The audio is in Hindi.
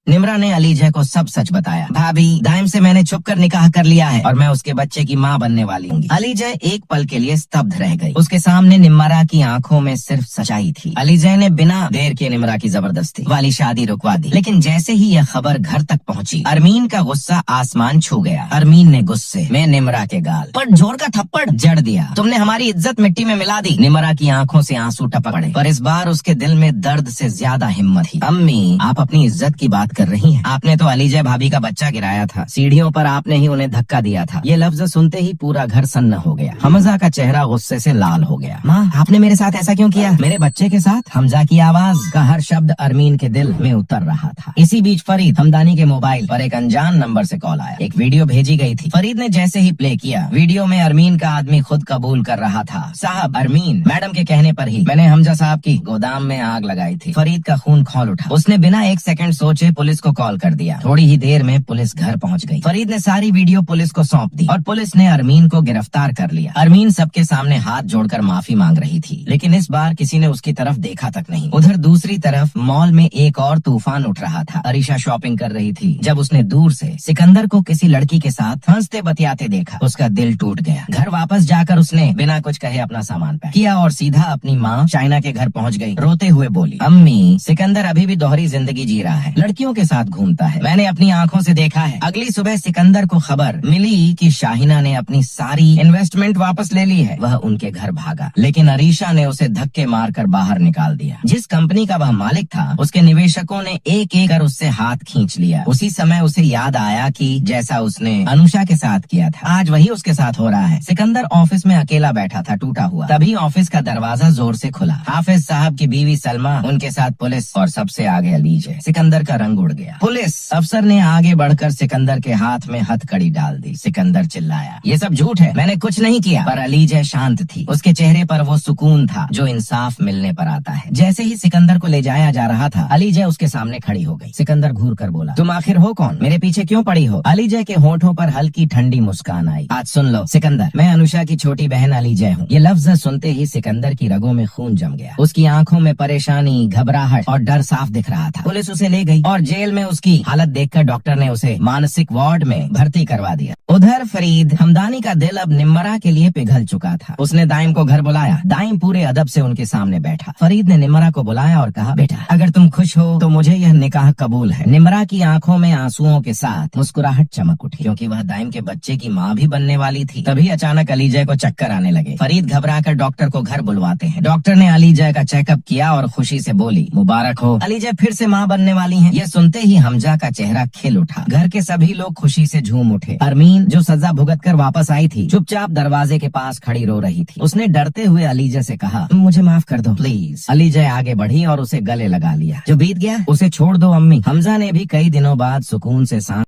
निम्रा ने अलीजय को सब सच बताया। भाभी, दाइम से मैंने छुप कर निकाह कर लिया है और मैं उसके बच्चे की माँ बनने वाली हूँ। अलीजय एक पल के लिए स्तब्ध रह गई। उसके सामने निम्रा की आंखों में सिर्फ सच्चाई थी। अलीजय ने बिना देर के निम्रा की जबरदस्ती वाली शादी रुकवा दी। लेकिन जैसे ही यह खबर घर तक पहुँची, अरमीन का गुस्सा आसमान छू गया। अरमीन ने गुस्से में निम्रा के गाल पर जोर का थप्पड़ जड़ दिया। तुमने हमारी इज्जत मिट्टी में मिला दी। निम्रा की आंखों से आंसू टपक पड़े, पर इस बार उसके दिल में दर्द से ज्यादा हिम्मत थी। अम्मी, आप अपनी इज्जत की बात कर रही हैं। आपने तो अलीजय भाभी का बच्चा गिराया था। सीढ़ियों पर आपने ही उन्हें धक्का दिया था। ये लफ्ज सुनते ही पूरा घर सन्न हो गया। हमजा का चेहरा गुस्से से लाल हो गया। माँ, आपने मेरे साथ ऐसा क्यों किया? मेरे बच्चे के साथ? हमजा की आवाज का हर शब्द अरमीन के दिल में उतर रहा था। इसी बीच फरीद हमदानी के मोबाइल पर एक अनजान नंबर से कॉल आया। एक वीडियो भेजी गई थी। फरीद ने जैसे ही प्ले किया, वीडियो में अरमीन का आदमी खुद कबूल कर रहा था। साहब, अरमीन मैडम के कहने पर ही मैंने हमजा साहब की गोदाम में आग लगाई थी। फरीद का खून खौल उठा। उसने बिना एक सेकंड सोचे पुलिस को कॉल कर दिया। थोड़ी ही देर में पुलिस घर पहुंच गई। फरीद ने सारी वीडियो पुलिस को सौंप दी और पुलिस ने अरमीन को गिरफ्तार कर लिया। अरमीन सबके सामने हाथ जोड़कर माफी मांग रही थी, लेकिन इस बार किसी ने उसकी तरफ देखा तक नहीं। उधर दूसरी तरफ मॉल में एक और तूफान उठ रहा था। अरीशा शॉपिंग कर रही थी जब उसने दूर से सिकंदर को किसी लड़की के साथ हंसते बतियाते देखा। उसका दिल टूट गया। घर वापस जाकर उसने बिना कुछ कहे अपना सामान पैक किया और सीधा अपनी माँ चाइना के घर पहुँच गई। रोते हुए बोली, अम्मी, सिकंदर अभी भी दोहरी जिंदगी जी रहा है, लड़कियों के साथ घूमता है। मैंने अपनी आंखों से देखा है। अगली सुबह सिकंदर को खबर मिली कि शाहिना ने अपनी सारी इन्वेस्टमेंट वापस ले ली है। वह उनके घर भागा, लेकिन अरीशा ने उसे धक्के मारकर बाहर निकाल दिया। जिस कंपनी का वह मालिक था, उसके निवेशकों ने एक एक कर उससे हाथ खींच लिया। उसी समय उसे याद आया कि जैसा उसने अनुषा के साथ किया था, आज वही उसके साथ हो रहा है। सिकंदर ऑफिस में अकेला बैठा था, टूटा हुआ। तभी ऑफिस का दरवाजा जोर से खुला। हाफिज साहब की बीवी सलमा, उनके साथ पुलिस और सबसे आगे अलीजय। सिकंदर का रंग उड़ गया। पुलिस अफसर ने आगे बढ़कर सिकंदर के हाथ में हथकड़ी डाल दी। सिकंदर चिल्लाया, ये सब झूठ है, मैंने कुछ नहीं किया। पर अलीजय शांत थी। उसके चेहरे पर वो सुकून था जो इंसाफ मिलने पर आता है। जैसे ही सिकंदर को ले जाया जा रहा था, अलीजय उसके सामने खड़ी हो गई। सिकंदर घूर कर बोला, तुम आखिर हो कौन? मेरे पीछे क्यों पड़ी हो? अलीजय के होठों पर हल्की ठंडी मुस्कान आई। आज सुन लो सिकंदर, मैं अनुषा की छोटी बहन अलीजय हूँ। ये लफ्ज सुनते ही सिकंदर की रगों में खून जम गया। उसकी आंखों में परेशानी, घबराहट और डर साफ दिख रहा था। पुलिस उसे ले गई और जेल में उसकी हालत देखकर डॉक्टर ने उसे मानसिक वार्ड में भर्ती करवा दिया। उधर फरीद हमदानी का दिल अब निम्रा के लिए पिघल चुका था। उसने दाइम को घर बुलाया। दाइम पूरे अदब से उनके सामने बैठा। फरीद ने निम्रा को बुलाया और कहा, बेटा, अगर तुम खुश हो तो मुझे यह निकाह कबूल है। निम्रा की आंखों में आंसुओं के साथ मुस्कुराहट चमक उठी, क्योंकि वह दाइम के बच्चे की माँ भी बनने वाली थी। तभी अचानक अलीजय को चक्कर आने लगे। फरीद घबराकर डॉक्टर को घर बुलवाते हैं। डॉक्टर ने अलीजय का चेकअप किया और खुशी से बोली, मुबारक हो, अलीजय फिर से माँ बनने वाली हैं। ये सुनते ही हमजा का चेहरा खिल उठा। घर के सभी लोग खुशी से झूम उठे। अरमीन, जो सजा भुगत कर वापस आई थी, चुपचाप दरवाजे के पास खड़ी रो रही थी। उसने डरते हुए अलीजय से कहा, मुझे माफ कर दो प्लीज। अलीजय आगे बढ़ी और उसे गले लगा लिया। जो बीत गया उसे छोड़ दो अम्मी। हमजा ने भी कई दिनों बाद सुकून से सांस